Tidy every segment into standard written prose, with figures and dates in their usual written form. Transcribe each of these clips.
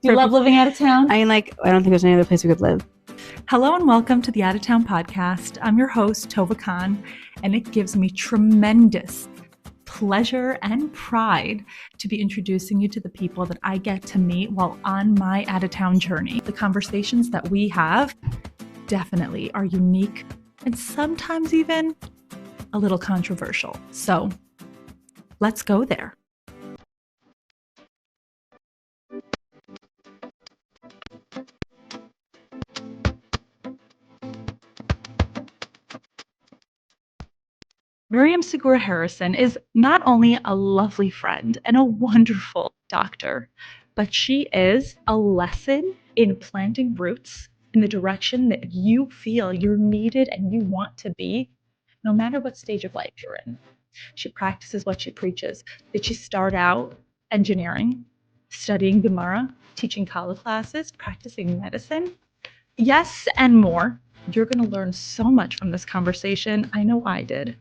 You love living out of town? I don't think there's any other place we could live. Hello and welcome to the Out of Town podcast. I'm your host, Tova Khan, and it gives me tremendous pleasure and pride to be introducing you to the people that I get to meet while on my out of town journey. The conversations that we have definitely are unique and sometimes even a little controversial. So let's go there. Miriam Segura-Harrison is not only a lovely friend and a wonderful doctor, but she is a lesson in planting roots in the direction that you feel you're needed and you want to be, no matter what stage of life you're in. She practices what she preaches. Did she start out engineering, studying Gemara, teaching Kallah classes, practicing medicine? Yes, and more. You're going to learn so much from this conversation. I know I did.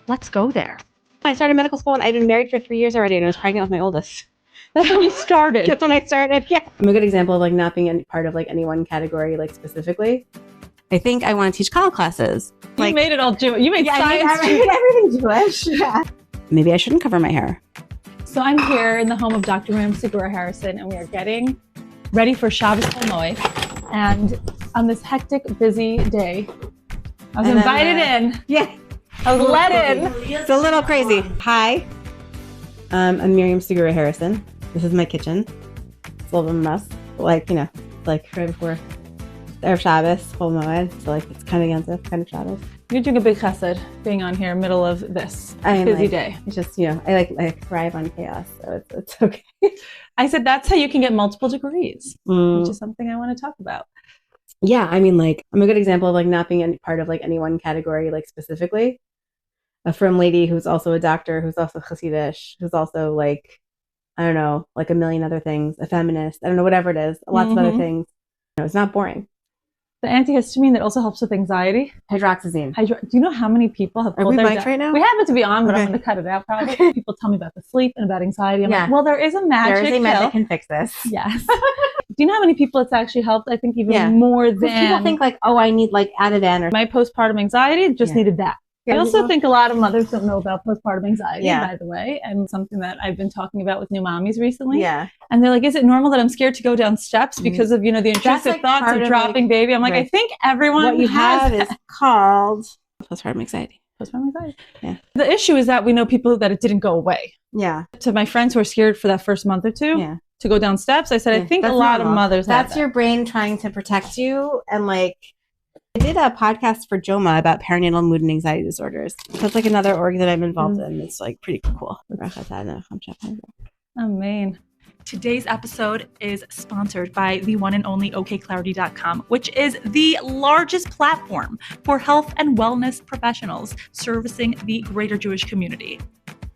Let's go there. I started medical school and I'd been married for 3 years already and I was pregnant with my oldest. That's when you started. That's when I started, yeah. I'm a good example of not being part of any one category specifically. I think I want to teach Kallah classes. You made it all Jewish. You made science. I made everything Jewish. Yeah. Maybe I shouldn't cover my hair. So I'm here in the home of Dr. Miriam Segura-Harrison and we are getting ready for Shabbos Moed. And on this hectic, busy day, I was invited in. Yeah. I was let in. It's a little crazy. Hi, I'm Miriam Segura-Harrison. This is my kitchen. It's a little bit of a mess. Right before Erev Shabbos, Chol Moed. So it's kind of Yom Tov, kind of Shabbos. You're doing a big chesed being on here middle of this busy day. It's just, I thrive on chaos, so it's okay. I said that's how you can get multiple degrees, which is something I want to talk about. Yeah, I'm a good example of not being part of any one category specifically. A frum lady who's also a doctor, who's also chassidishe, who's also I don't know, a million other things, a feminist, I don't know, whatever it is, lots of other things. It's not boring. The antihistamine that also helps with anxiety. Hydroxyzine. Do you know how many people have pulled their right now? We have it to be on, but I'm going to cut it out probably. People tell me about the sleep and about anxiety. I'm like, well, there is a magic There is a med that can fix this. Yes. Do you know how many people it's actually helped? I think even more than... People think I need Ativan or... My postpartum anxiety just needed that. I also think a lot of mothers don't know about postpartum anxiety, by the way, and something that I've been talking about with new mommies recently. Yeah. And they're like, is it normal that I'm scared to go down steps because of, the intrusive thoughts of dropping baby? I'm like, I think everyone what you have is called postpartum anxiety. Postpartum anxiety. Yeah. The issue is that we know people that it didn't go away. Yeah. To my friends who are scared for that first month or two to go down steps, I said, I think a lot of mothers have That's your brain trying to protect you and I did a podcast for JOMA about perinatal mood and anxiety disorders. That's another org that I'm involved in. It's pretty cool. Amen. Today's episode is sponsored by the one and only okclarity.com, which is the largest platform for health and wellness professionals servicing the greater Jewish community.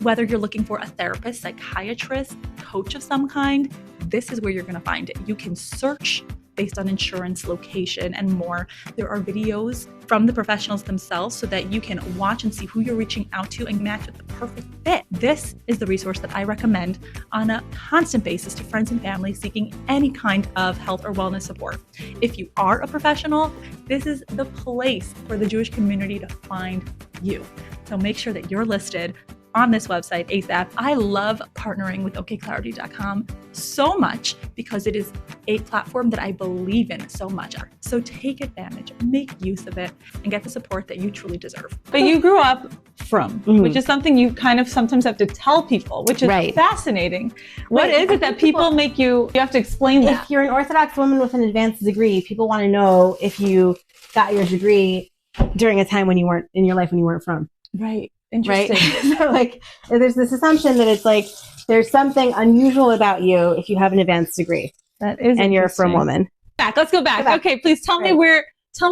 Whether you're looking for a therapist, psychiatrist, coach of some kind, this is where you're going to find it. You can search based on insurance, location, and more. There are videos from the professionals themselves so that you can watch and see who you're reaching out to and match with the perfect fit. This is the resource that I recommend on a constant basis to friends and family seeking any kind of health or wellness support. If you are a professional, this is the place for the Jewish community to find you. So make sure that you're listed on this website ASAP. I love partnering with okclarity.com so much because it is a platform that I believe in so much. So take advantage, make use of it, and get the support that you truly deserve. But you grew up from, which is something you kind of sometimes have to tell people, which is fascinating. What is it that people make you have to explain that? If you're an Orthodox woman with an advanced degree, people want to know if you got your degree during a time when you weren't in your life when you weren't from. Right. Interesting. Right? So there's this assumption that it's there's something unusual about you if you have an advanced degree. That is and you're a frum woman. Let's go back. Okay, please tell me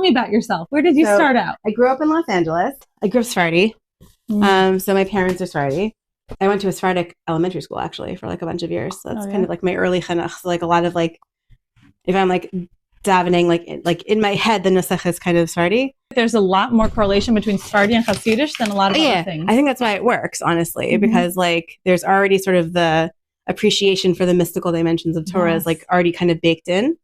about yourself. Where did you start out? I grew up in Los Angeles. I grew up Sephardi. So my parents are Sephardi. I went to a Sephardic elementary school actually for a bunch of years. So that's kind of my early chinuch. So a lot of if I'm davening, in my head, the nusach is kind of Sephardi. There's a lot more correlation between Sephardi and chassidishe than a lot of other things. I think that's why it works, honestly, because there's already sort of the appreciation for the mystical dimensions of Torah is like already kind of baked in.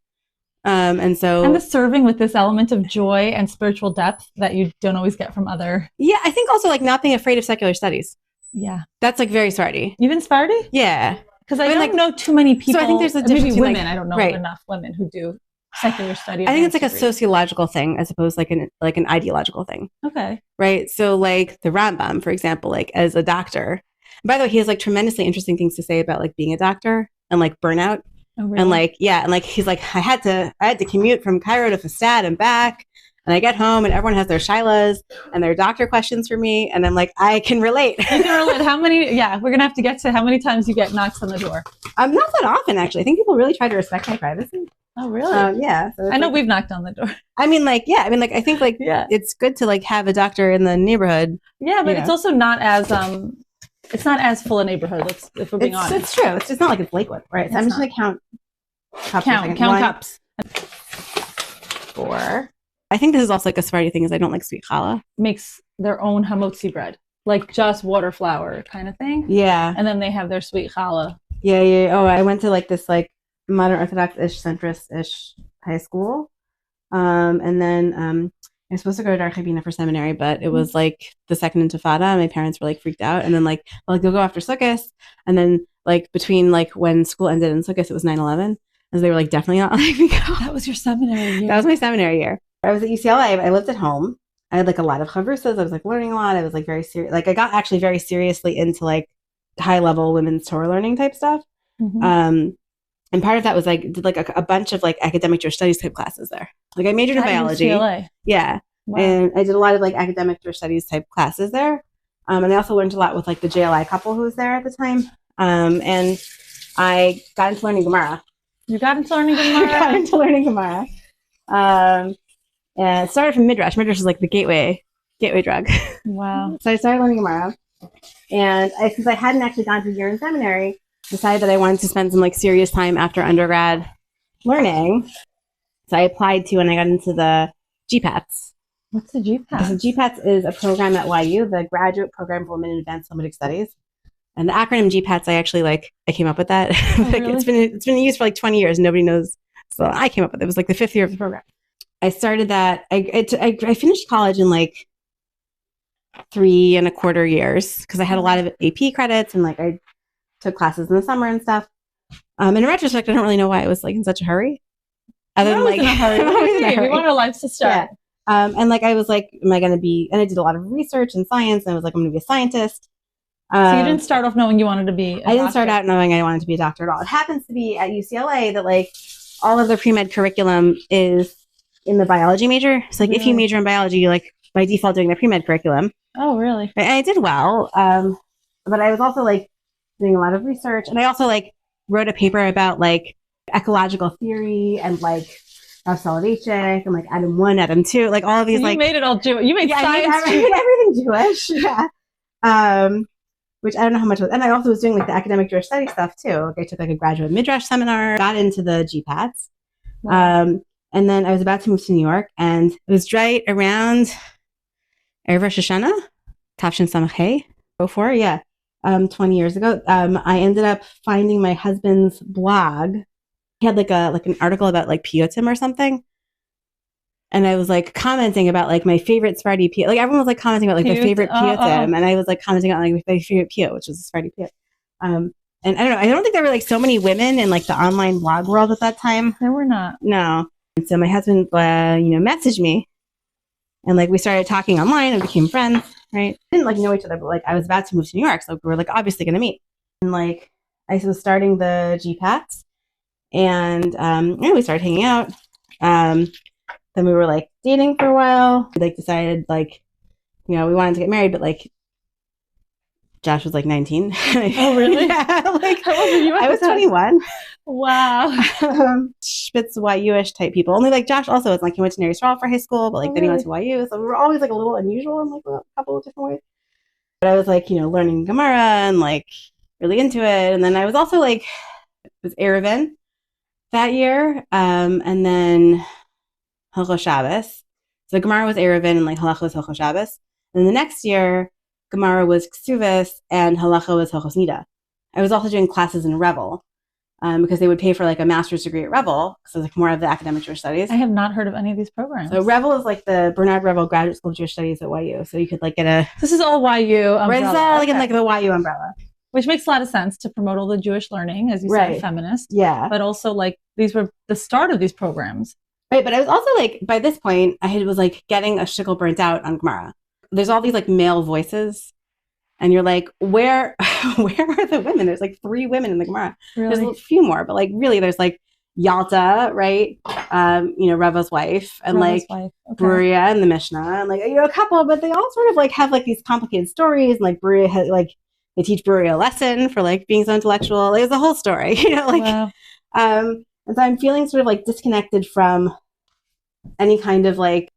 And the serving with this element of joy and spiritual depth that you don't always get from other. Yeah, I think also like not being afraid of secular studies. Yeah. That's like very Sephardi. Even Sephardi? Yeah. Because I don't know too many people. So I think there's a difference maybe between women. I don't know enough women who do secular studies. I think it's like a sociological thing as opposed to like an ideological thing. Okay. Right. So like the Rambam, for example, like as a doctor. By the way, he has like tremendously interesting things to say about like being a doctor and like burnout. Oh, really? And like, yeah. And like, he's like, I had to commute from Cairo to Fastad and back. And I get home and everyone has their shilas and their doctor questions for me. And I'm like, I can relate. You can relate. How many? Yeah, we're going to have to get to how many times you get knocks on the door. Not that often, actually. I think people really try to respect my privacy. Oh, really? Yeah. So I know we've knocked on the door. I mean, like, yeah. I mean, like, I think like, it's good to like have a doctor in the neighborhood. Yeah, but it's also not as, it's not as full a neighborhood, if we're being honest. It's true. It's just not like it's Lakewood, right? So I'm just going to count cups. 4. I think this is also like a Sephardi thing is I don't like sweet challah. Makes their own hamotzi bread, like just water flour kind of thing. Yeah. And then they have their sweet challah. Yeah. Oh, I went to like this like modern Orthodox-ish, centrist-ish high school. And then I was supposed to go to Dar Chabina for seminary, but it was like the second intifada. My parents were like freaked out. And then like they'll go after Sukkot. And then like between like when school ended and Sukkot, it was 9/11. And so they were like definitely not letting me go. That was your seminary year. That was my seminary year. I was at UCLA. I lived at home. I had like a lot of chavrusas. I was like learning a lot. I was like very serious. Like I got actually very seriously into like high level women's Torah learning type stuff. Mm-hmm. And part of that was like did like a bunch of like academic Jewish studies type classes there. Like I majored in biology. UCLA. Yeah. Wow. And I did a lot of like academic Jewish studies type classes there. And I also learned a lot with like the JLI couple who was there at the time. And I got into learning Gemara. You got into learning Gemara? I got into learning Gemara. And it started from Midrash. Midrash is like the gateway drug. Wow. So I started learning Gemara. And since I hadn't actually gone to a year in seminary, decided that I wanted to spend some like serious time after undergrad learning. So I applied to and I got into the GPATS. What's the GPATS? So GPATS is a program at YU, the Graduate Program for Women in Advanced Talmudic Studies. And the acronym GPATS, I came up with that. Oh, like, really? It's been used for like 20 years. Nobody knows. So I came up with it. It was like the 5th year of the program. I started that. I finished college in like 3.25 years because I had a lot of AP credits and like I took classes in the summer and stuff. In retrospect, I don't really know why I was like in such a hurry. Other than like, in a hurry. We want our lives to start. Yeah. And like I was like, am I going to be? And I did a lot of research and science, and I was like, I'm going to be a scientist. So you didn't start off knowing you wanted to be. I didn't start out knowing I wanted to be a doctor at all. It happens to be at UCLA that like all of the pre-med curriculum is in the biology major. So like if you major in biology, you're like by default doing the pre-med curriculum. Oh, really? And I did well. But I was also like doing a lot of research, and I also like wrote a paper about like ecological theory and like chassidishe and like Adam 1, Adam 2, like all of these. You made it all Jewish. You made science. I made everything Jewish. Yeah. Which I don't know how much was. And I also was doing like the academic Jewish studies stuff too. Like I took like a graduate midrash seminar, got into the GPATs. Wow. And then I was about to move to New York, and it was right around Erev Rosh Hashanah, Tafshin Samachay, 20 years ago. I ended up finding my husband's blog. He had like an article about like piyotim or something. And I was like commenting about like my favorite Sephardi piyot. Like everyone was like commenting about like their favorite piyotim. And I was like commenting on like my favorite piyot, which was a Sephardi piyot. And I don't know. I don't think there were like so many women in like the online blog world at that time. There were not. No. And so my husband, messaged me, and like we started talking online and became friends. Right? Didn't like know each other, but like I was about to move to New York, so we were like obviously going to meet. And like I was starting the GPATs, and we started hanging out. Then we were like dating for a while. We like decided like, we wanted to get married, but like Josh was like 19. Oh, really? Yeah. Like, how old were you? I was 21. Wow. Spitz YU-ish type people. Only like Josh also was like, he went to Neri Yisrael for high school, but like then he went to YU. So we were always like a little unusual in like a couple of different ways. But I was like, learning Gemara and like really into it. And then I was also like, it was Erevin that year. And then Hilchos Shabbos. So Gemara was Erevin and like Halacha was Hilchos Shabbos. And then the next year, Gemara was Ksuvas and Halacha was Hilchos Nida. I was also doing classes in Revel because they would pay for like a master's degree at Revel. So it's like more of the academic Jewish studies. I have not heard of any of these programs. So Revel is like the Bernard Revel Graduate School of Jewish Studies at YU. So you could like get a... This is all YU umbrella. It's all like in like the YU umbrella. Which makes a lot of sense to promote all the Jewish learning, as you said, feminist. Yeah. But also like these were the start of these programs. Right. But I was also like, by this point, was like getting a shickle burnt out on Gemara. There's all these like male voices. And you're like, where are the women? There's like 3 women in the Gemara. Really? There's a few more, but like really there's like Yalta, right? Reva's wife, and Reva's like wife. Okay. Bruria and the Mishnah, and like a couple, but they all sort of like have like these complicated stories. And like Bruria has like, they teach Bruria a lesson for like being so intellectual. There's a whole story, like, wow. And so I'm feeling sort of like disconnected from any kind of like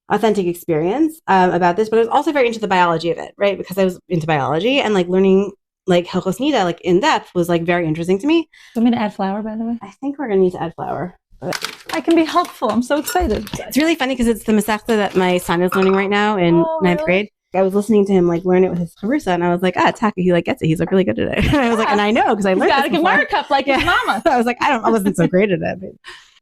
authentic experience about this, but I was also very into the biology of it, right? Because I was into biology, and like learning like Hilchos Nida like in depth was like very interesting to me. Do you want me to add flour, by the way? I think we're gonna need to add flour. I can be helpful. I'm so excited. It's really funny because it's the Masechta that my son is learning right now in 9th grade. I was listening to him like learn it with his chavrusa, and I was like, Taka, he like gets it. He's like really good at it. And I was like, and I know because I learned. Got a Gemara cup like his mama. I was like, I wasn't so great at it. But...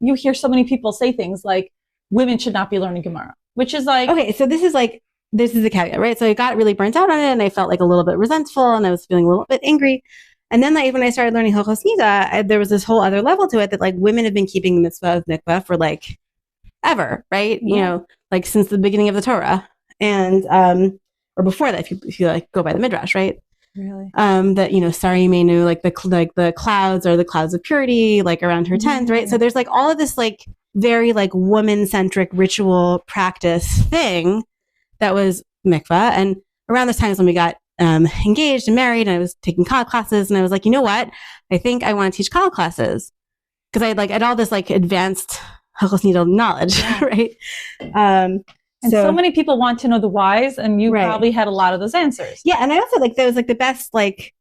You hear so many people say things like women should not be learning Gemara. Which is like... Okay, so this is the caveat, right? So I got really burnt out on it, and I felt like a little bit resentful, and I was feeling a little bit angry. And then like when I started learning Hilchos Nida, there was this whole other level to it that like women have been keeping the mitzvah of mikvah for like ever, right? Yeah. You know, like since the beginning of the Torah. And, or before that, if you like go by the Midrash, right? Really? That, Sari Menu, like the clouds are the clouds of purity, like around her tent, right? So there's like all of this like very like woman-centric ritual practice thing that was mikvah. And around this time is when we got engaged and married, and I was taking Kallah classes, and I was like, you know what? I think I want to teach Kallah classes because I had all this like advanced Hilchos Nida knowledge, right? And so many people want to know the whys, and you probably had a lot of those answers. Yeah, and I also like that was like the best like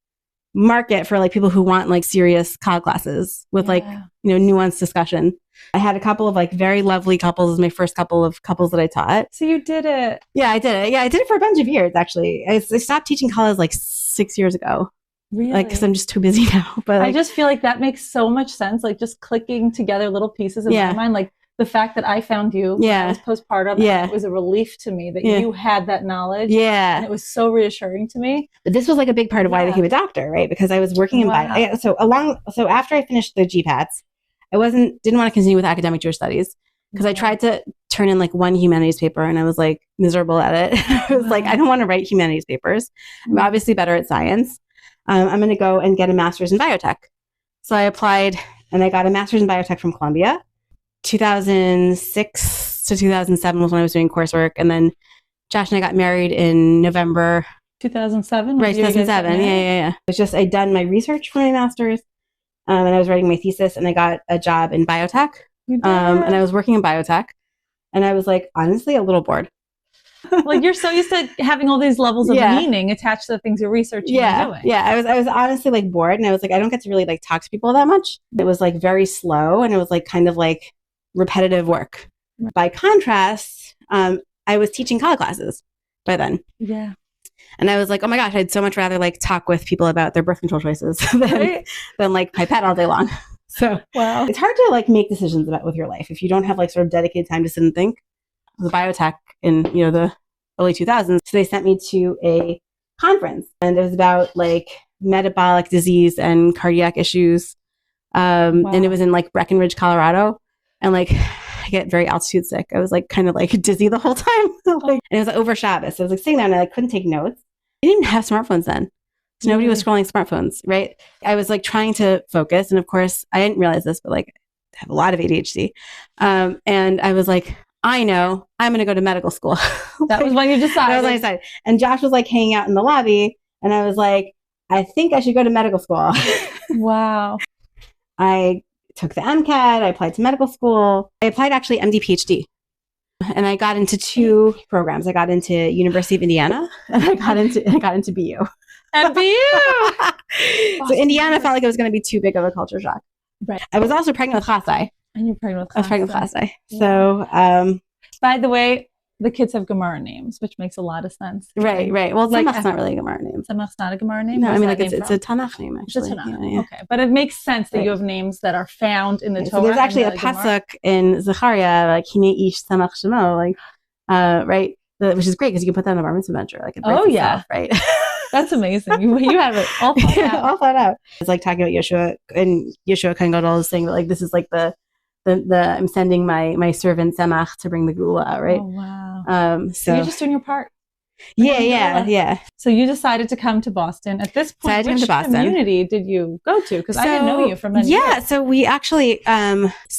market for like people who want like serious Kallah classes with like nuanced discussion. I had a couple of like very lovely couples. It was my first couple of couples that I taught. So you did it. Yeah, I did it. Yeah, I did it for a bunch of years actually. I stopped teaching Kallah like 6 years ago. Really? Like, because I'm just too busy now. But I just feel like that makes so much sense. Like just clicking together little pieces in my mind. Like the fact that I found you when I was postpartum, it was a relief to me that you had that knowledge. Yeah. And it was so reassuring to me. But this was like a big part of why I became a doctor, right? Because I was working in bio. So after I finished the GPATs, I didn't want to continue with academic Jewish studies because I tried to turn in like one humanities paper, and I was like miserable at it. I was like, I don't want to write humanities papers. I'm obviously better at science. I'm going to go and get a master's in biotech. So I applied, and I got a master's in biotech from Columbia. 2006 to 2007 was when I was doing coursework. And then Josh and I got married in November. 2007? Right, 2007. Yeah. It's just, I'd done my research for my master's, and I was writing my thesis, and I got a job in biotech. And I was working in biotech, and I was like, honestly, a little bored. Like you're so used to having all these levels of meaning attached to the things you're researching and doing. Yeah, I was honestly like bored, and I was like, I don't get to really like talk to people that much. It was like very slow, and it was like kind of like repetitive work. By contrast, I was teaching Kallah classes by then. Yeah. And I was like, oh my gosh, I'd so much rather like talk with people about their birth control choices than like pipette all day long. So it's hard to like make decisions with your life if you don't have like sort of dedicated time to sit and think. The biotech in the early 2000s, so they sent me to a conference, and it was about like metabolic disease and cardiac issues. And it was in like Breckenridge, Colorado, and like I get very altitude sick. I was like kind of like dizzy the whole time. And it was like, over Shabbos. So I was like sitting there, and I like couldn't take notes. I didn't even have smartphones then. So nobody was scrolling smartphones, right? I was like trying to focus. And of course, I didn't realize this, but like I have a lot of ADHD. And I was like, I know, I'm going to go to medical school. That was when you decided. That was when I decided. And Josh was like hanging out in the lobby, and I was like, I think I should go to medical school. Wow. I took the MCAT. I applied to medical school. I applied actually MD PhD. And I got into 2 programs. I got into University of Indiana, and I got into BU. And BU! So Indiana felt like it was going to be too big of a culture shock. Right. I was also pregnant with chassidishe. And you're pregnant with chassidishe. I was pregnant with chassidishe. So, by the way, the kids have Gemara names, which makes a lot of sense. Right. Well, Like, Tzemach's not really a Gemara name. Tzemach's not a Gemara name? No, I Where's mean, that like name it's a from? Tanakh name, actually. It's a Tanakh. Yeah. Okay, but it makes sense that Right. you have names that are found in the Right. Torah. So there's actually a and the Gemara. pasuk in Zechariah, like Hine Ish Tzemach Shemo, like, right, which is great because you can put that in a bar mitzvah venture, like it writes itself, right? That's amazing. You have it all thought out. All thought out. It's like talking about Yeshua, and Yeshua Kohen Gadol is saying that like this is like the I'm sending my servant Tzemach to bring the Gula, right? Oh wow. So you're just doing your part. Yeah. So you decided to come to Boston. At this point, which community did you go to? Because I didn't know you from many years. So we actually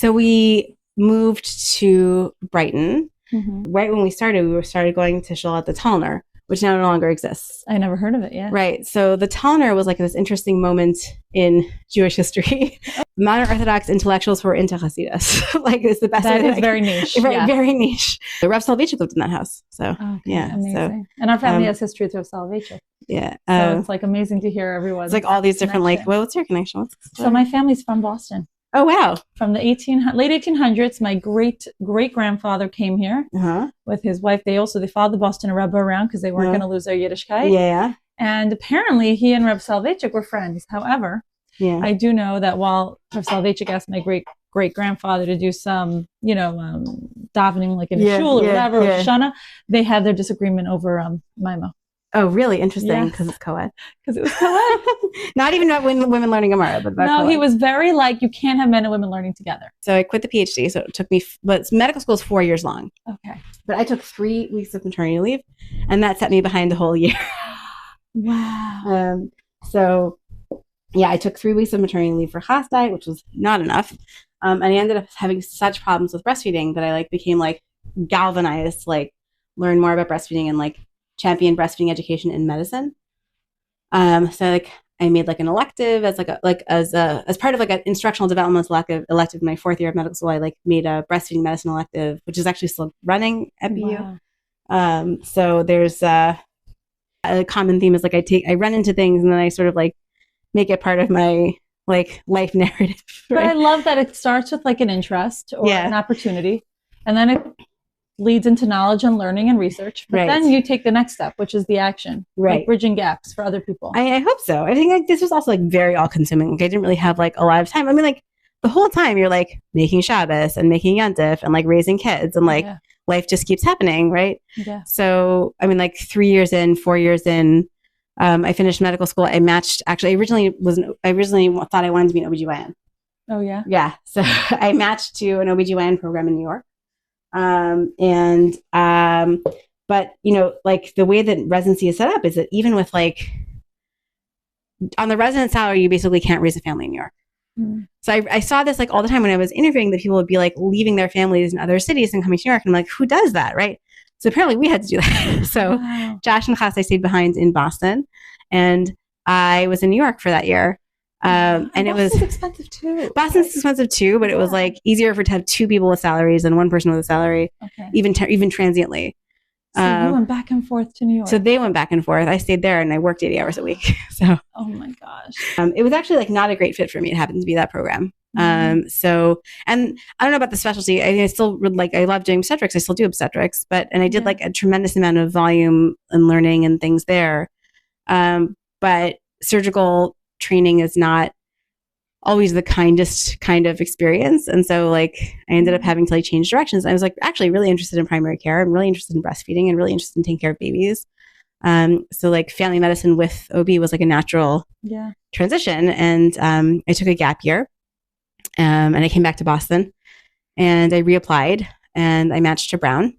we moved to Brighton. Right when we started going to Shul at the Talner, which now no longer exists. I never heard of it, yeah. Right. So the Talner was like this interesting moment in Jewish history. Modern Orthodox intellectuals who were into Hasidus. Like, it's the best. That is very niche. Right, yeah. very niche. Rav Soloveitchik lived in that house. So, okay, yeah. Amazing. So, and our family has history through Soloveitchik. Yeah. So it's like amazing to hear everyone. It's like all these different, like, well, what's your connection? So my family's from Boston. Oh, wow. From the late 1800s, my great-grandfather came here with his wife. They followed the Boston Rebbe around because they weren't going to lose their Yiddishkeit. Yeah. And apparently he and Reb Soloveitchik were friends. However, I do know that while Reb Soloveitchik asked my great-grandfather to do some, davening like in a shul or whatever, or Shana, they had their disagreement over Maimo. Oh, really? Interesting, because it's co-ed. Because it was co-ed. Not even about women learning Gemara, but about co-ed. He was very like, you can't have men and women learning together. So I quit the PhD, so it took me, but medical school is 4 years long. Okay. But I took 3 weeks of maternity leave, and that set me behind a whole year. Wow. So, yeah, I took 3 weeks of maternity leave for hassidic, which was not enough. And I ended up having such problems with breastfeeding that I became galvanized, learn more about breastfeeding and champion breastfeeding education in medicine. So I made an elective as part of an instructional development elective in my 4th year of medical school. I made a breastfeeding medicine elective, which is actually still running at BU. Wow. So there's a common theme is I run into things and then I sort of make it part of my life narrative. Right? But I love that it starts with an interest or an opportunity, and then it leads into knowledge and learning and research. But then you take the next step, which is the action, bridging gaps for other people. I hope so. I think this was also very all consuming. I didn't really have a lot of time. I mean, the whole time you're making Shabbos and making Yontif and raising kids and life just keeps happening, right? Yeah. So I mean, 4 years in, I finished medical school. I matched. Actually, I originally thought I wanted to be an OBGYN. Oh yeah. Yeah. So I matched to an OBGYN program in New York. But the way that residency is set up is that even with on the resident salary, you basically can't raise a family in New York. Mm. So I saw this all the time when I was interviewing, that people would be leaving their families in other cities and coming to New York. And I'm who does that? Right. So apparently we had to do that. So Josh and Chas, I stayed behind in Boston, and I was in New York for that year. And Boston's expensive too. Boston's expensive too, but it was easier to have 2 people with salaries than 1 person with a salary, even transiently. So you went back and forth to New York. So they went back and forth. I stayed there and I worked 80 hours a week. So, oh my gosh, it was actually not a great fit for me. It happened to be that program. Mm-hmm. So, and I don't know about the specialty. I still I love doing obstetrics. I still do obstetrics, and I did a tremendous amount of volume and learning and things there. But surgical training is not always the kindest kind of experience. And so I ended up having to change directions. I was actually really interested in primary care. I'm really interested in breastfeeding and really interested in taking care of babies. So family medicine with OB was a natural transition. And I took a gap year, and I came back to Boston, and I reapplied, and I matched to Brown.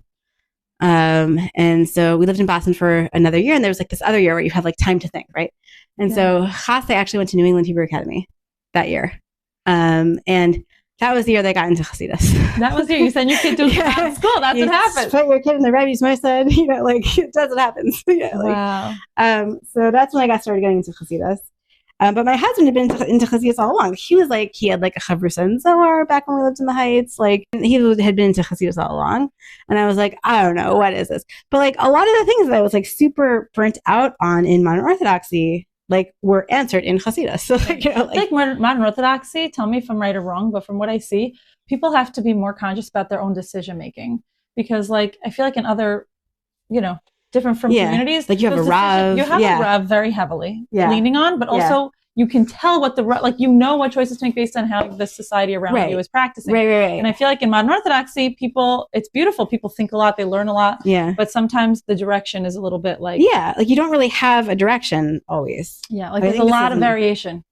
And so we lived in Boston for another year, and there was this other year where you have time to think, right? And so Chas, I actually went to New England Hebrew Academy that year. And that was the year they got into Chassidus. That was the year you sent your kid to school. That's what happened. Put your kid in the Rebbe's Mossad, that's what happens. Wow. So that's when I got started getting into Chassidus. But my husband had been into Chassidus all along. He was he had a chavrusa in Zohar back when we lived in the Heights. He had been into Chassidus all along. And I was I don't know, what is this? But a lot of the things that I was super burnt out on in modern Orthodoxy, were answered in Chassidus. So modern Orthodoxy, tell me if I'm right or wrong, but from what I see, people have to be more conscious about their own decision making. because like I feel like in other, different from communities, like you have a Rav, you have a Rav very heavily leaning on, but also you can tell what what choices to make based on how the society around you is practicing. Right. And I feel like in modern Orthodoxy, it's beautiful. People think a lot, they learn a lot. Yeah. But sometimes the direction is a little bit like like you don't really have a direction always. Yeah, like there's a lot of variation.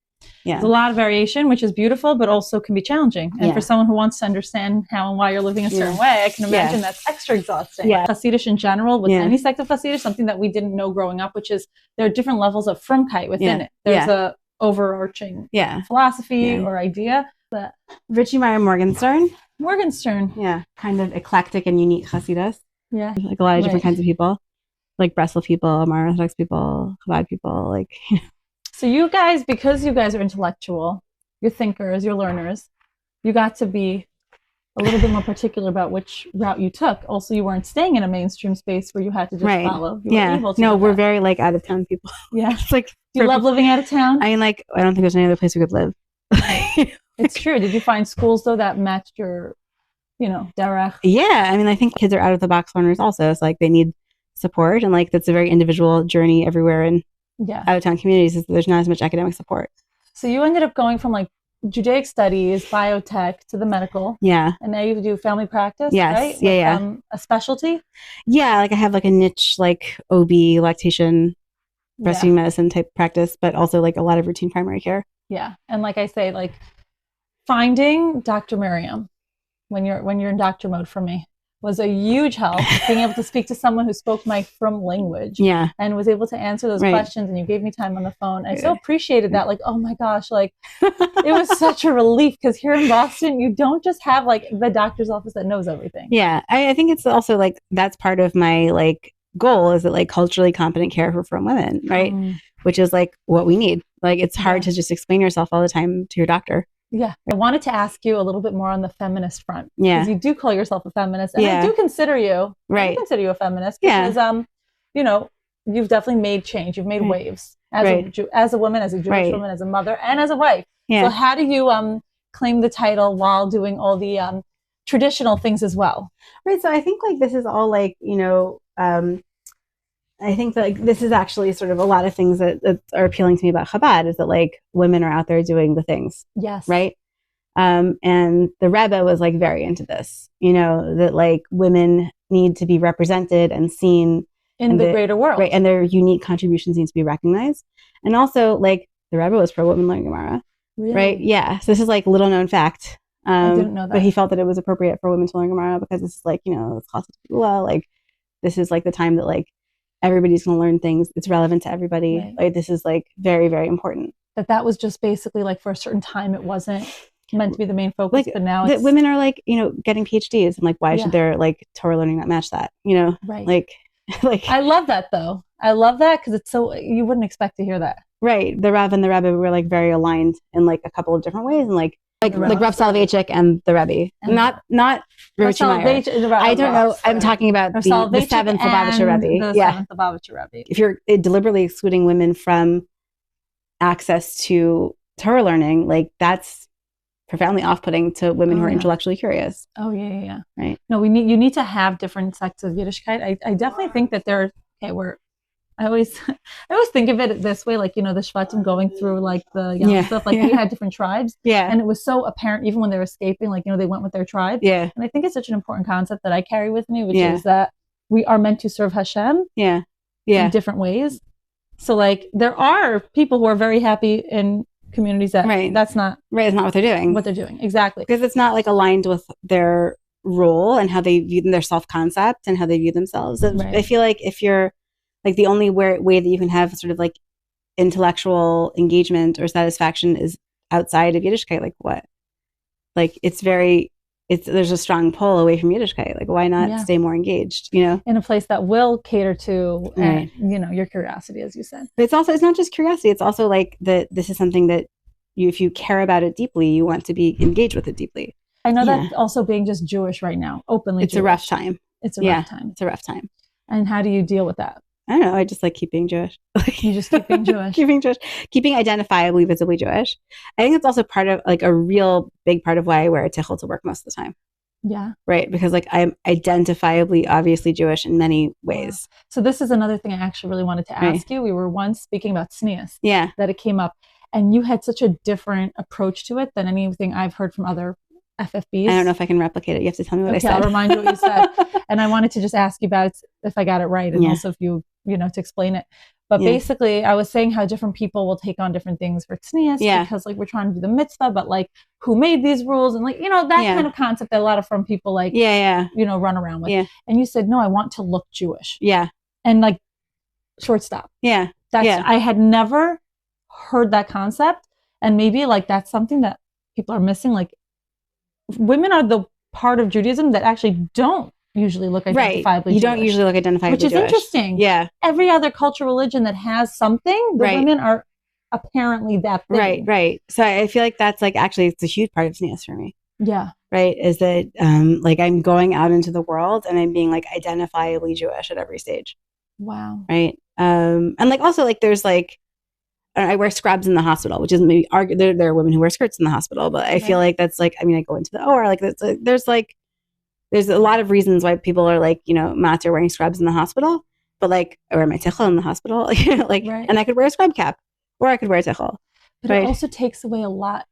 Yeah. There's a lot of variation, which is beautiful, but also can be challenging. And for someone who wants to understand how and why you're living a certain way, I can imagine that's extra exhausting. Yeah. Chassidishe in general, with any sect of Chassidishe, something that we didn't know growing up, which is there are different levels of frumkeit within it. There's a overarching philosophy or idea. But Richie Meyer Morgenstern. Yeah. Kind of eclectic and unique Chassidus. Yeah. Like a lot of different kinds of people. Like breastfeeding people, modern Orthodox people, Chabad people, like... So you guys, because you guys are intellectual, you're thinkers, you're learners, you got to be a little bit more particular about which route you took. Also, you weren't staying in a mainstream space where you had to just follow. You were able to no, we're very like out of town people. Yeah. It's like, do you love living out of town? I mean, like, I don't think there's any other place we could live. It's true. Did you find schools though that matched your, derech? Yeah. I mean, I think kids are out of the box learners also. It's like they need support, and like that's a very individual journey everywhere in out of town communities. Is there's not as much academic support. So you ended up going from like Judaic studies, biotech to the medical. Yeah. And now you do family practice. Yes. Right? Yeah. A specialty. Yeah. Like I have like a niche, like OB, lactation, breastfeeding medicine type practice, but also like a lot of routine primary care. Yeah. And like I say, like finding Dr. Miriam when you're in doctor mode for me was a huge help. Being able to speak to someone who spoke my frum language and was able to answer those questions, and you gave me time on the phone. I so appreciated that. Like, oh my gosh, like it was such a relief, because here in Boston, you don't just have like the doctor's office that knows everything. Yeah. I think it's also like, that's part of my like goal, is that like culturally competent care for frum women, right? Which is like what we need. Like it's hard to just explain yourself all the time to your doctor. Yeah. I wanted to ask you a little bit more on the feminist front. Yeah. Because you do call yourself a feminist. And I do consider you. Right. I consider you a feminist. Because, you've definitely made change. You've made waves as a woman, as a Jewish woman, as a mother, and as a wife. Yeah. So how do you claim the title while doing all the traditional things as well? Right. So I think like this is all like, I think that like, this is actually sort of a lot of things that are appealing to me about Chabad, is that like women are out there doing the things. Yes. Right. And the Rebbe was like very into this, that like women need to be represented and seen in the greater world. Right. And their unique contributions need to be recognized. And also like the Rebbe was pro women learning Gemara. Really? Right. Yeah. So this is like little known fact. I didn't know that. But he felt that it was appropriate for women to learn Gemara because this is like, it's chassidishe, like this is like the time that like everybody's going to learn things. It's relevant to everybody. Right. Like this is like very, very important. That was just basically like for a certain time, it wasn't meant to be the main focus, like, but now that women are like, getting PhDs, and like, why should their like Torah learning not match that? Right. Like I love that though. I love that because it's so, you wouldn't expect to hear that. Right. The Rav and the Rebbe were like very aligned in like a couple of different ways, and like Rav Soloveitchik and the Rebbe, not Richie Meyer. I don't know. I'm talking about the seventh Lubavitcher Rebbe. The seventh Lubavitcher Rebbe. If you're deliberately excluding women from access to Torah learning, like that's profoundly off-putting to women who are intellectually curious. Oh yeah. Right. No, you need to have different sects of Yiddishkeit. I definitely think that I always think of it this way, like, the Shvatim going through like the stuff, like we had different tribes. Yeah. And it was so apparent even when they were escaping, like, they went with their tribe. Yeah. And I think it's such an important concept that I carry with me, which is that we are meant to serve Hashem in different ways. So like there are people who are very happy in communities that that's not it's not what they're doing. Exactly. Because it's not like aligned with their role and how they view their self-concept and how they view themselves. And I feel like if you're like the only way that you can have sort of like intellectual engagement or satisfaction is outside of Yiddishkeit, like what? Like there's a strong pull away from Yiddishkeit. Like why not stay more engaged, in a place that will cater to, your curiosity, as you said. But it's not just curiosity. It's also like that this is something that if you care about it deeply, you want to be engaged with it deeply. I know that also being just Jewish right now, openly It's Jewish. a rough time. It's a rough time. It's a rough time. And how do you deal with that? I don't know. I just like keep being Jewish. You just keep being Jewish. Keeping identifiably, visibly Jewish. I think it's also part of like a real big part of why I wear a tichel to work most of the time. Yeah. Right. Because like I'm identifiably, obviously Jewish in many ways. Wow. So this is another thing I actually really wanted to ask you. We were once speaking about tznius. Yeah. That it came up. And you had such a different approach to it than anything I've heard from other FFBs. I don't know if I can replicate it. You have to tell me what I said. I'll remind you what you said. And I wanted to just ask you about if I got it right, and also if you to explain it. But basically, I was saying how different people will take on different things for tznius because like we're trying to do the mitzvah, but like who made these rules and like that kind of concept that a lot of from people like run around with. Yeah. And you said, no, I want to look Jewish. Yeah. And like shortstop. Yeah. I had never heard that concept, and maybe like that's something that people are missing. Like women are the part of Judaism that actually don't usually look identifiably Jewish. You don't usually look identifiably Jewish. Which is interesting. Yeah. Every other cultural religion that has something, the women are apparently that thing. Right. So I feel like that's like actually it's a huge part of tznius for me. Yeah. Right. Is that like I'm going out into the world and I'm being like identifiably Jewish at every stage. Wow. Right. And like also like there's like I wear scrubs in the hospital, which is maybe there are women who wear skirts in the hospital, but I feel like that's like, I mean, I go into the OR, like that's there's a lot of reasons why people are like, matzah wearing scrubs in the hospital, but like I wear my tichel in the hospital, and I could wear a scrub cap or I could wear a tichel. But it also takes away a lot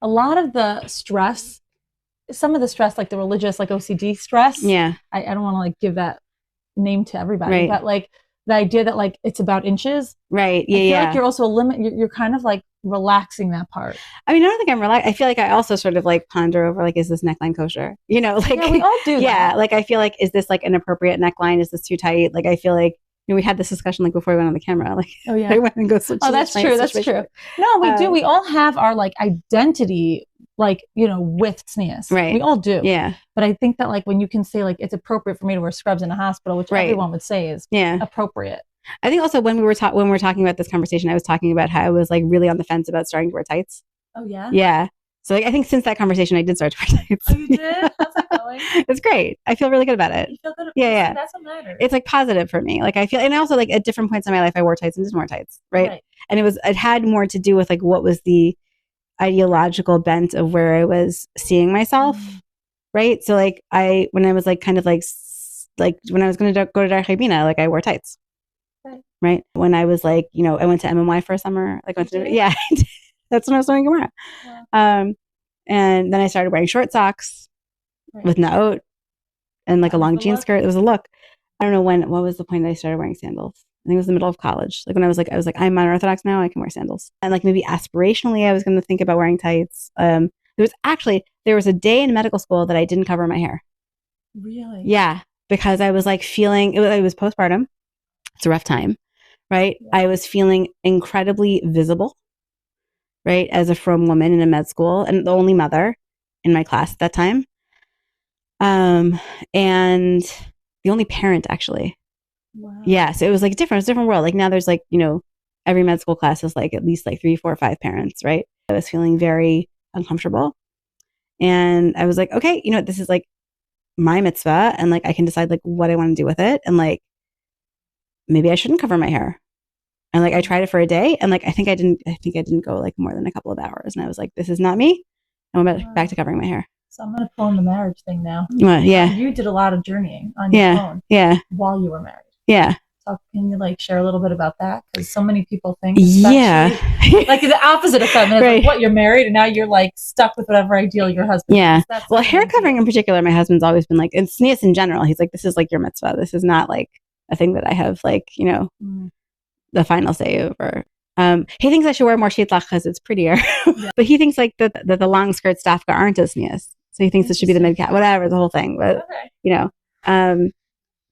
of the stress, some of the stress, like the religious, like OCD stress. Yeah. I don't want to like give that name to everybody, but like, the idea that like it's about inches, right? Yeah, I feel like you're also you're kind of like relaxing that part. I mean, I don't think I'm relaxed. I feel like I also sort of like ponder over like, is this neckline kosher? Like we all do. Yeah, like I feel like, is this like an appropriate neckline? Is this too tight? Like I feel like we had this discussion like before we went on the camera. Like I went and go switch. Oh, that's true. That's true. No, we do. We all have our like identity. Like, with tznius. Right. We all do. Yeah. But I think that like when you can say like it's appropriate for me to wear scrubs in a hospital, which everyone would say is appropriate. I think also when we were talking about this conversation, I was talking about how I was like really on the fence about starting to wear tights. Oh yeah? Yeah. So like I think since that conversation I did start to wear tights. Oh, you did? How's that going? It's great. I feel really good about it. You feel good about it? Yeah. That's what matters. It's like positive for me. Like I feel, and also like at different points in my life I wore tights and didn't wear tights. Right. And it had more to do with like what was the ideological bent of where I was seeing myself, right? So like when I was like kind of like when I was going to go to Dar Chibina, like I wore tights, right? When I was like, I went to MMY for a summer, like that's when I was doing Gemara. And then I started wearing short socks with naot and like a long jean skirt. It was a look. I don't know what was the point that I started wearing sandals. I think it was the middle of college. Like when I was like, I'm unorthodox now, I can wear sandals. And like maybe aspirationally, I was going to think about wearing tights. There was a day in medical school that I didn't cover my hair. Really? Yeah. Because I was like feeling, it was postpartum. It's a rough time, right? Yeah. I was feeling incredibly visible, right? As a frum woman in a med school and the only mother in my class at that time. And the only parent actually. Wow. Yeah, so it was like different. It's a different world. Like now there's like, every med school class is like at least like 3, 4, 5 parents, right? I was feeling very uncomfortable. And I was like, okay, this is like my mitzvah and like I can decide like what I want to do with it. And like maybe I shouldn't cover my hair. And like I tried it for a day and like I think I didn't go like more than a couple of hours. And I was like, this is not me. I went back to covering my hair. So I'm going to pull in the marriage thing now. Yeah. You did a lot of journeying on your own. Yeah. While you were married. Yeah. So can you like share a little bit about that? Because so many people think, like the opposite of feminism, right. Like, what, you're married and now you're like stuck with whatever ideal your husband. Yeah. Well, hair covering in particular, my husband's always been like, and tznius in general. He's like, this is like your mitzvah. This is not like a thing that I have like the final say over. He thinks I should wear more shitlach because it's prettier, but he thinks like that the long skirts dafka aren't tznius. So he thinks it should be the mid cap, whatever, the whole thing. But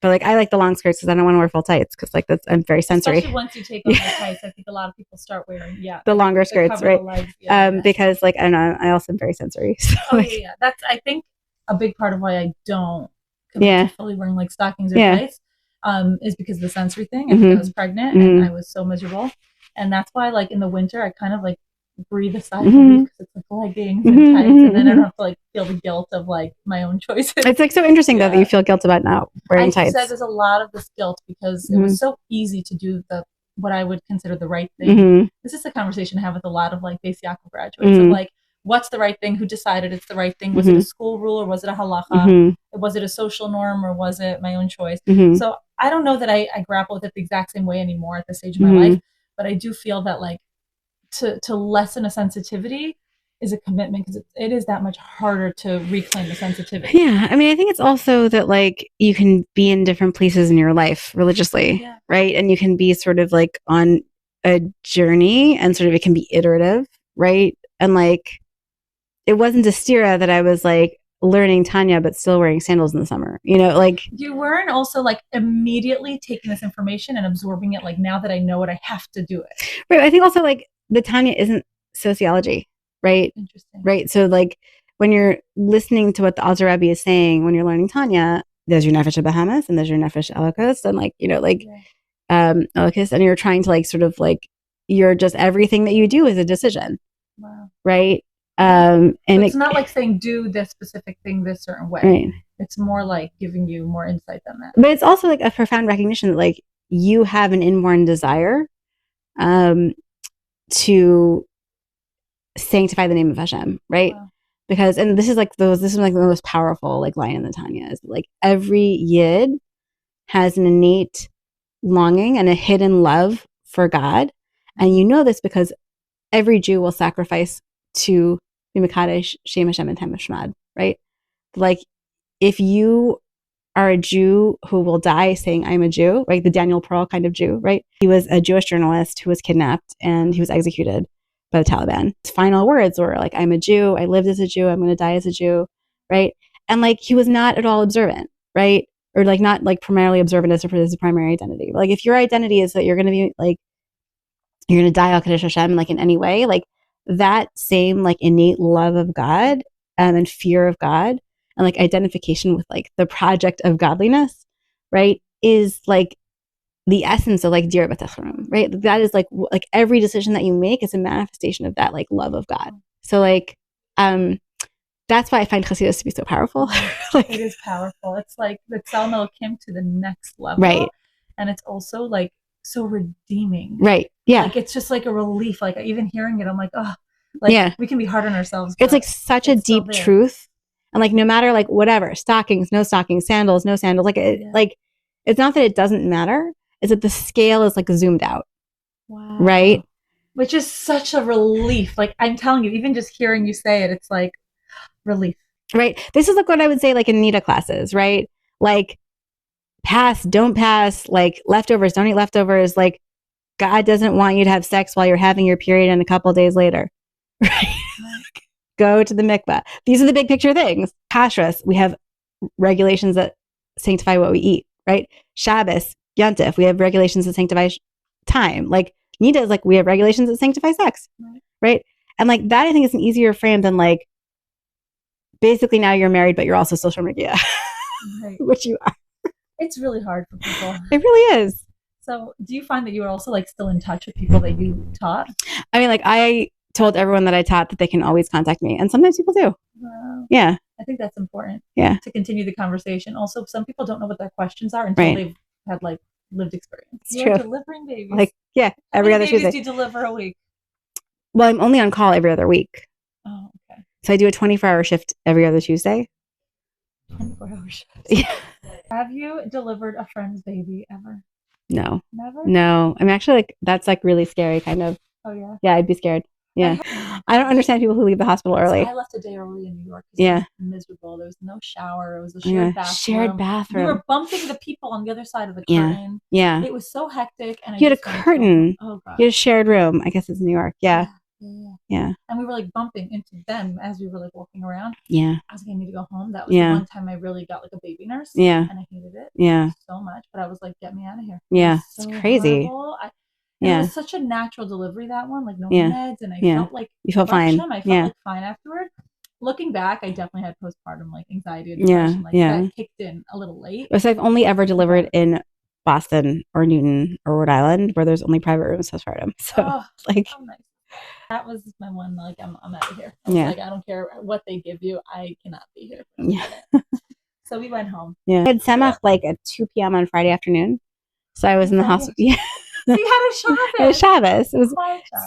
but like I like the long skirts because I don't want to wear full tights because like I'm very sensory. Especially once you take off the tights, I think a lot of people start wearing the longer skirts, right? Legs, because like I don't know, I also am very sensory. So, that's I think a big part of why I don't commit to fully wearing like stockings or tights is because of the sensory thing. I was pregnant and I was so miserable, and that's why like in the winter I kind of like breathe a sigh of relief because it's like leggings and tights, and then I don't have to like feel the guilt of like my own choices. It's like so interesting though that you feel guilt about not wearing tights. I said there's a lot of this guilt because it was so easy to do what I would consider the right thing. This is a conversation I have with a lot of like Beis Yaakov graduates of like, what's the right thing, who decided it's the right thing, was it a school rule or was it a halacha, was it a social norm or was it my own choice? So I don't know that I grapple with it the exact same way anymore at this stage of my life, but I do feel that like to lessen a sensitivity is a commitment, because it is that much harder to reclaim the sensitivity. Yeah. I mean, I think it's also that like you can be in different places in your life religiously, right? And you can be sort of like on a journey, and sort of it can be iterative, right? And like it wasn't a stira that I was like learning Tanya but still wearing sandals in the summer, you know, like you weren't also like immediately taking this information and absorbing it, like now that I know it, I have to do it. Right. I think also like the Tanya isn't sociology, right? Interesting. Right. So like when you're listening to what the Alter Rebbe is saying, when you're learning Tanya, there's your nefesh Bahamas and there's your nefesh Elokos, and like, you know, like Elokos, and you're trying to like sort of like you're just everything that you do is a decision. Wow. Right. And it's not like saying do this specific thing this certain way. Right. It's more like giving you more insight than that. But it's also like a profound recognition that like you have an inborn desire to sanctify the name of Hashem, right? Wow. Because, and this is like the most powerful like line in the Tanya, is like every yid has an innate longing and a hidden love for God, and you know this because every Jew will sacrifice to be Mekadesh Shem Hashem and Tem Shmad, right? Like if you are a Jew who will die saying I'm a Jew, right? The Daniel Pearl kind of Jew, right? He was a Jewish journalist who was kidnapped and he was executed by the Taliban. His final words were like, I'm a Jew, I lived as a Jew, I'm going to die as a Jew, right? And like he was not at all observant, right? Or like not like primarily observant as his primary identity. But like if your identity is that you're going to be like, you're going to die al Kadesh Hashem like in any way, like that same like innate love of God and fear of God and like identification with like the project of godliness, right, is like the essence of like Dir B'Techrim, right? That is like every decision that you make is a manifestation of that like love of God. So like that's why I find chassidus to be so powerful. Like, it is powerful. It's like the Tzal Elokim to the next level, right? And it's also like so redeeming, right? Yeah, like it's just like a relief. Like even hearing it, I'm like, oh, like we can be hard on ourselves. It's like such a deep truth, and like no matter like whatever, stockings, no stockings, sandals, no sandals, like like it's not that it doesn't matter. Is that the scale is like zoomed out. Wow. Right? Which is such a relief. Like I'm telling you, even just hearing you say it, it's like relief. Right? This is like what I would say like in NITA classes, right? Like pass, don't pass, like leftovers, don't eat leftovers. Like God doesn't want you to have sex while you're having your period and a couple days later. Right? Go to the mikveh. These are the big picture things. Kashrus, we have regulations that sanctify what we eat, right? Shabbos, Yontif, we have regulations that sanctify time. Like Nida is like, we have regulations that sanctify sex, right? And like that, I think is an easier frame than like, basically now you're married, but you're also social media, which you are. It's really hard for people. It really is. So do you find that you are also like still in touch with people that you taught? I mean, like I told everyone that I taught that they can always contact me, and sometimes people do. Wow. Yeah. I think that's important. Yeah. To continue the conversation. Also, some people don't know what their questions are until they've had like lived experience. You're delivering babies. Like, yeah, every other Tuesday. How many babies do you deliver a week? Well, I'm only on call every other week. Oh, okay. So I do a 24-hour shift every other Tuesday. 24-hour shift. Yeah. Have you delivered a friend's baby ever? No. Never? No. I'm actually like, that's like really scary kind of. Oh, yeah? Yeah, I'd be scared. Yeah. I don't understand people who leave the hospital early. So I left a day early in New York. Yeah. It was miserable. There was no shower. It was a shared bathroom. Shared bathroom. We were bumping the people on the other side of the curtain. Yeah. It was so hectic. And you had a curtain. Oh, God. You had a shared room. I guess it's New York. Yeah. Yeah. And we were like bumping into them as we were like walking around. Yeah. I was like, I need to go home. That was the one time I really got like a baby nurse. Yeah. And I hated it. Yeah. So much. But I was like, get me out of here. Yeah. So it's crazy. It was such a natural delivery, that one, like no meds, and I felt like you felt fine. I felt like fine afterward. Looking back, I definitely had postpartum like anxiety and depression. That kicked in a little late. So I've only ever delivered in Boston or Newton or Rhode Island, where there's only private rooms postpartum. So nice. That was my one. Like I'm out of here. I was like, I don't care what they give you. I cannot be here. So we went home. Yeah. I had semach like at 2 p.m. on Friday afternoon. So I was in the hospital. Yeah. So you had a Shabbos. It was Shabbos. It was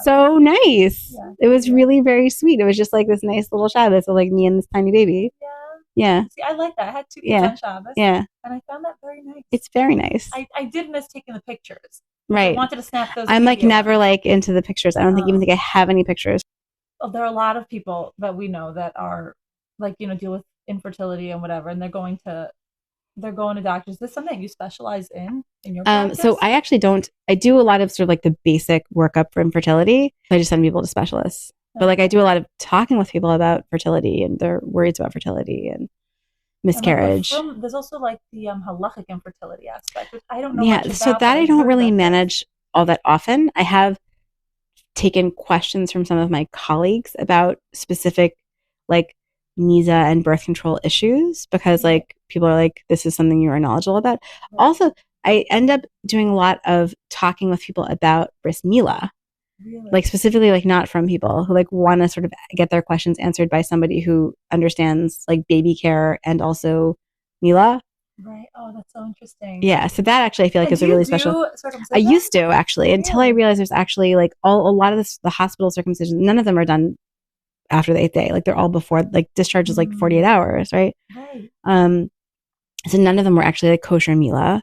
so nice. Yeah. It was really very sweet. It was just like this nice little Shabbos of like me and this tiny baby. Yeah. Yeah. See, I like that. I had 2 kids on Shabbos. Yeah. And I found that very nice. It's very nice. I did miss taking the pictures. Right. I wanted to snap those. I'm like never like into the pictures. I don't even think I have any pictures. Well, there are a lot of people that we know that are like, deal with infertility and whatever, and they're going to doctors. Is this something you specialize in your practice? So I actually don't. I do a lot of sort of like the basic workup for infertility. I just send people to specialists. But like I do a lot of talking with people about fertility and their worries about fertility and miscarriage. And there's also like the halachic infertility aspect, which I don't know. Yeah, much about, so that I don't really manage all that often. I have taken questions from some of my colleagues about specific like NISA and birth control issues because like people are like, this is something you're knowledgeable about. Right. Also, I end up doing a lot of talking with people about bris milah. Really? Like specifically like not from people who like want to sort of get their questions answered by somebody who understands like baby care and also milah. Right. Oh, that's so interesting. Yeah. So that actually I feel like is a really special. I used to actually until I realized there's actually like a lot of the hospital circumcisions. None of them are done after the 8th day. Like they're all before like discharge is like 48 hours. Right. Right. So none of them were actually like kosher milah.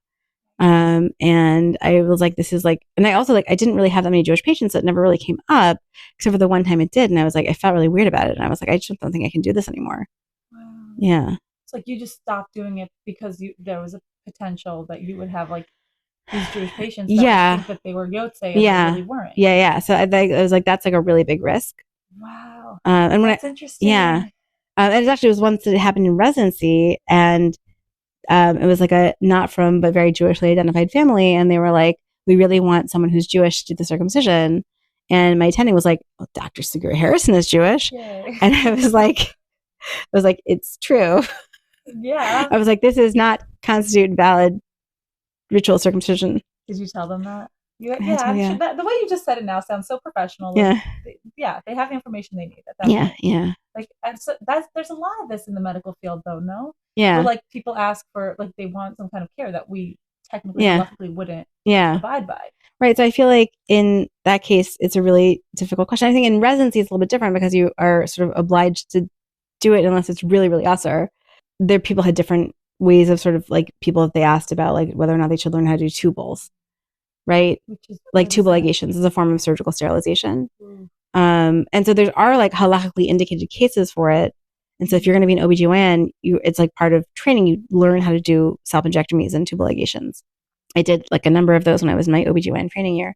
And I was like, this is like, and I also like, I didn't really have that many Jewish patients, so it never really came up except for the one time it did. And I was like, I felt really weird about it. And I was like, I just don't think I can do this anymore. Wow. Yeah. It's like you just stopped doing it because there was a potential that you would have like these Jewish patients that think that they were Yotze and they really weren't. Yeah. So I was like, that's like a really big risk. Wow. And that's interesting. Yeah. And it actually was once that it happened in residency and it was like a not from but very Jewishly identified family, and they were like, "We really want someone who's Jewish to do the circumcision." And my attending was like, "Well, Dr. Segura-Harrison is Jewish," and I was like, "It's true." Yeah. I was like, "This does not constitute valid ritual circumcision." Did you tell them that? I'm sure that the way you just said it now sounds so professional. Like, they have the information they need. Yeah. Like, and so there's a lot of this in the medical field, though. No. Yeah. Where, like people ask for like they want some kind of care that we technically logically wouldn't abide by. Right. So I feel like in that case, it's a really difficult question. I think in residency, it's a little bit different because you are sort of obliged to do it unless it's really, really usher. There, people had different ways of sort of like people that they asked about like whether or not they should learn how to do tubules. Right? Which is like tubal ligations is a form of surgical sterilization. And so there are like halachically indicated cases for it. And so if you're going to be an OBGYN, it's like part of training, you learn how to do self-injectomies and tubal ligations. I did like a number of those when I was in my OBGYN training year.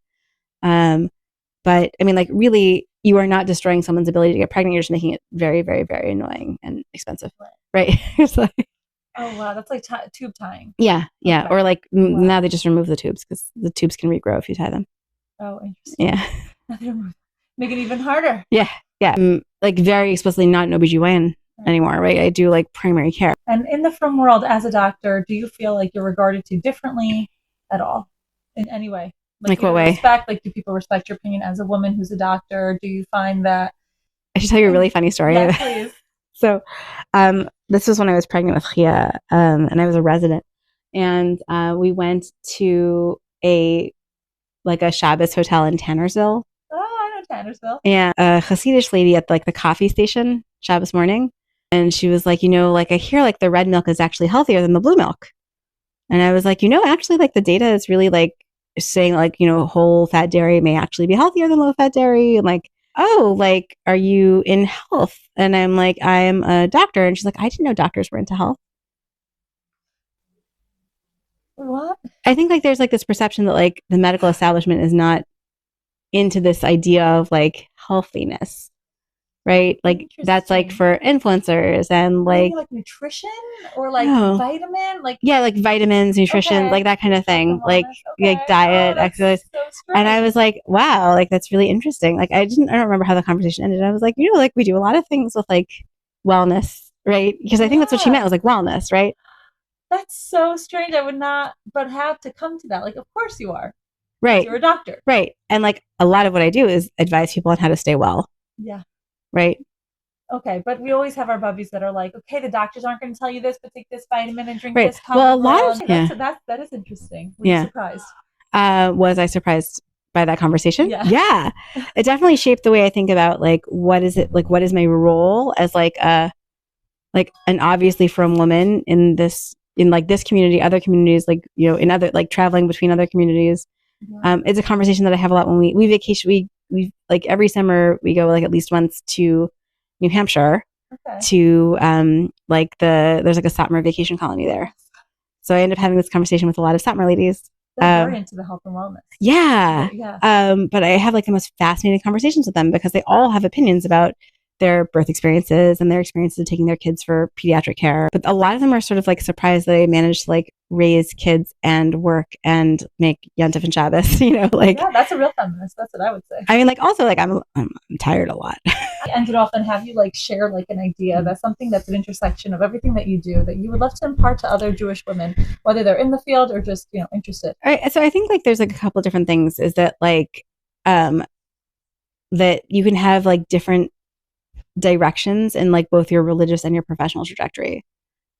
But I mean, like really, you are not destroying someone's ability to get pregnant. You're just making it very, very, very annoying and expensive. Right? It's like, oh, wow. That's like tube tying. Yeah. Okay. Or like now they just remove the tubes because the tubes can regrow if you tie them. Oh, interesting. Yeah. Make it even harder. Yeah. Like very explicitly not an OBGYN anymore, right? I do like primary care. And in the frum world as a doctor, do you feel like you're regarded to differently at all in any way? Like what way? Do people respect your opinion as a woman who's a doctor? Do you find that? I should tell you a really funny story. Yeah, please. So, this was when I was pregnant with Chia, and I was a resident, and we went to a Shabbos hotel in Tannersville. Oh, I know Tannersville. And a chassidish lady at like the coffee station Shabbos morning, and she was like, like I hear like the red milk is actually healthier than the blue milk, and I was like, actually like the data is really like saying like whole fat dairy may actually be healthier than low fat dairy, and like, oh, like, are you in health? And I'm like, I'm a doctor. And she's like, I didn't know doctors were into health. What? I think like there's like this perception that like the medical establishment is not into this idea of like healthiness, right? Like that's like for influencers and like nutrition or like vitamin, like like vitamins, nutrition, like that kind of thing, like diet, exercise. So and I was like, wow, like that's really interesting. Like I don't remember how the conversation ended. I was like, like we do a lot of things with like wellness, right? Because I think that's what she meant was like wellness, right? That's so strange. I would not, but have to come to that. Like, of course you are. Right. You're a doctor. Right. And like a lot of what I do is advise people on how to stay well. Yeah. Right. Okay. But we always have our bubbies that are like, okay, the doctors aren't going to tell you this, but take this vitamin and drink this. This. Well, a lot of, that is interesting. Were you surprised? Was I surprised by that conversation? Yeah. It definitely shaped the way I think about like what is my role as like an obviously frum woman in this community, other communities, like, you know, in other, like traveling between other communities. It's a conversation that I have a lot when we vacation. We like every summer we go like at least once to New Hampshire to there's like a Satmar vacation colony there. So I end up having this conversation with a lot of Satmar ladies. They're very into the health and wellness. Yeah. But I have like the most fascinating conversations with them because they all have opinions about their birth experiences and their experiences of taking their kids for pediatric care. But a lot of them are sort of like surprised that they managed to like raise kids and work and make Yontif and Shabbos, you know, like. Yeah, that's a real feminist. That's what I would say. I mean, like also like I'm tired a lot. I ended off and have you like share like an idea that's something that's an intersection of everything that you do that you would love to impart to other Jewish women, whether they're in the field or just, you know, interested. All right. So I think like there's like a couple of different things is that like that you can have like different directions in like both your religious and your professional trajectory,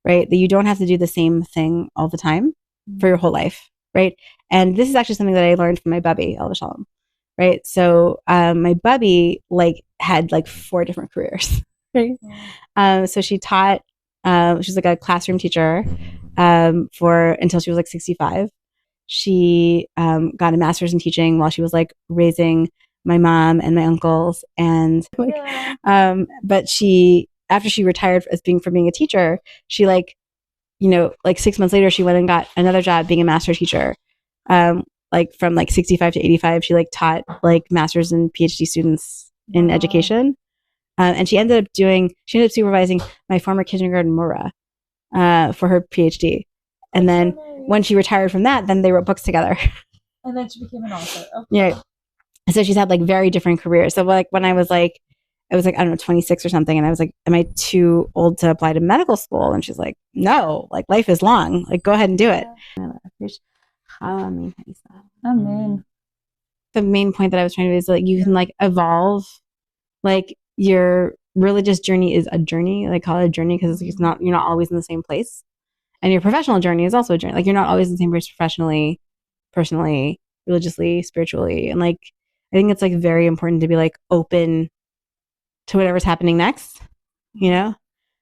right? That you don't have to do the same thing all the time for your whole life, right? And this is actually something that I learned from my bubby, Elva Shalom, right? So my bubby like had like 4 different careers, right? So she taught, she's like a classroom teacher until she was like 65. She got a master's in teaching while she was like raising my mom and my uncles, and like, but after she retired from being a teacher, she like, you know, like 6 months later, she went and got another job being a master teacher. Like from like 65 to 85, she like taught like master's and PhD students in education. And she ended up supervising my former kindergarten Mora for her PhD. And then when she retired from that, then they wrote books together. And then she became an author. Okay. Yeah. So she's had like very different careers. So like when I was like, I don't know, 26 or something. And I was like, am I too old to apply to medical school? And she's like, no, like life is long. Like, go ahead and do it. Amen. The main point that I was trying to do is like, you can like evolve, like your religious journey is a journey, like call it a journey because you're not always in the same place. And your professional journey is also a journey. Like you're not always in the same place professionally, personally, religiously, spiritually. And like, I think it's like very important to be like open to whatever's happening next, you know?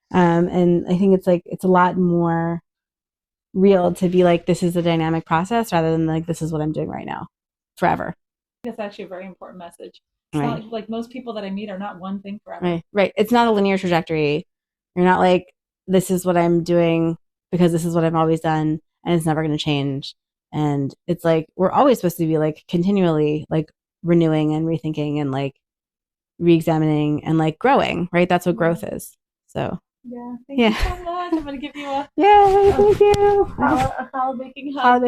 And I think it's like, it's a lot more real to be like, this is a dynamic process rather than like, this is what I'm doing right now forever. That's actually a very important message. It's not like most people that I meet are not one thing forever. Right. It's not a linear trajectory. You're not like, this is what I'm doing because this is what I've always done and it's never going to change. And it's like, we're always supposed to be like continually like renewing and rethinking and like re-examining and like growing, right? That's what growth is. So thank you so much. I'm gonna give you a thank you. A Kallah baking hug.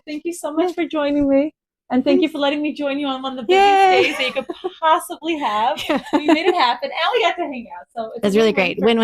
Thank you so much for joining me. And thank you for letting me join you on one of the biggest days that you could possibly have. We made it happen and we got to hang out. So it's really great. Win.